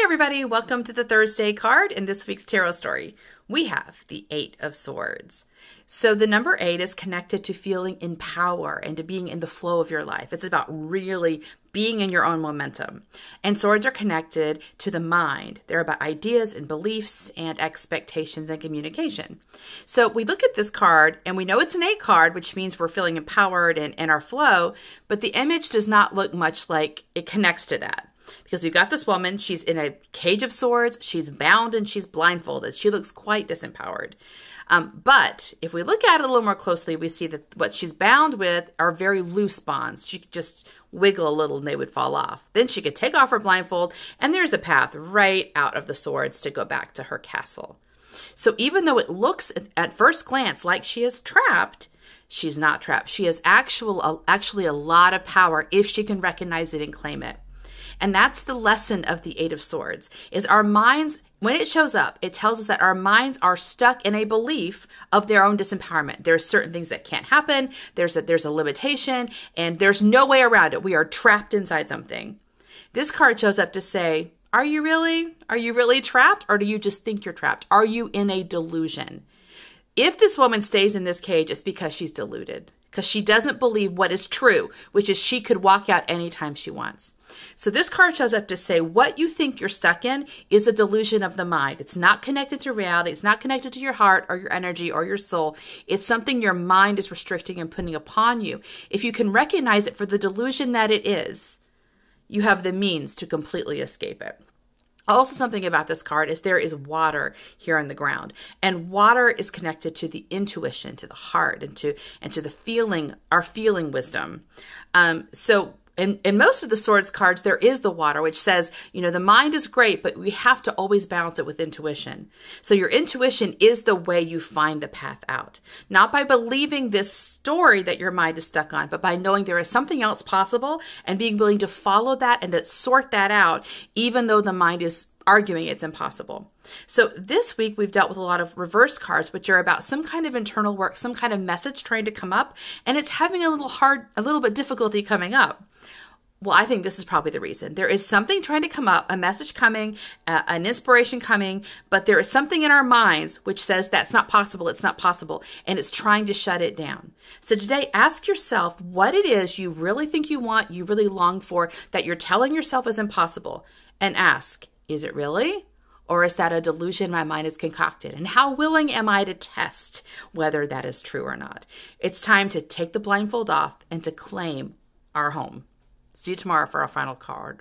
everybody, welcome to the Thursday card in this week's tarot story. We have the Eight of Swords. So the number 8 is connected to feeling in power and to being in the flow of your life. It's about really being in your own momentum. And swords are connected to the mind. They're about ideas and beliefs and expectations and communication. So we look at this card and we know it's an 8 card, which means we're feeling empowered and in our flow, but the image does not look much like it connects to that. Because we've got this woman, she's in a cage of swords, she's bound and she's blindfolded. She looks quite disempowered. But if we look at it a little more closely, we see that what she's bound with are very loose bonds. She could just wiggle a little and they would fall off. Then she could take off her blindfold and there's a path right out of the swords to go back to her castle. So even though it looks at first glance like she is trapped, she's not trapped. She has actually a lot of power if she can recognize it and claim it. And that's the lesson of the Eight of Swords, is our minds, when it shows up, it tells us that our minds are stuck in a belief of their own disempowerment. There are certain things that can't happen. There's a limitation, and there's no way around it. We are trapped inside something. This card shows up to say, are you really trapped, or do you just think you're trapped? Are you in a delusion? If this woman stays in this cage, it's because she's deluded, because she doesn't believe what is true, which is she could walk out anytime she wants. So this card shows up to say what you think you're stuck in is a delusion of the mind. It's not connected to reality. It's not connected to your heart or your energy or your soul. It's something your mind is restricting and putting upon you. If you can recognize it for the delusion that it is, you have the means to completely escape it. Also, something about this card is there is water here on the ground, and water is connected to the intuition, to the heart, and to the feeling, our feeling wisdom. So in most of the swords cards, there is the water, which says, the mind is great, but we have to always balance it with intuition. So your intuition is the way you find the path out, not by believing this story that your mind is stuck on, but by knowing there is something else possible and being willing to follow that and to sort that out, even though the mind is arguing it's impossible. So this week we've dealt with a lot of reverse cards, which are about some kind of internal work, some kind of message trying to come up, and it's having a little bit difficulty coming up. Well, I think this is probably the reason. There is something trying to come up, a message coming, an inspiration coming, but there is something in our minds which says that's not possible, it's not possible, and it's trying to shut it down. So today, ask yourself what it is you really think you want, you really long for, that you're telling yourself is impossible, and ask, is it really? Or is that a delusion my mind has concocted? And how willing am I to test whether that is true or not? It's time to take the blindfold off and to claim our home. See you tomorrow for our final card.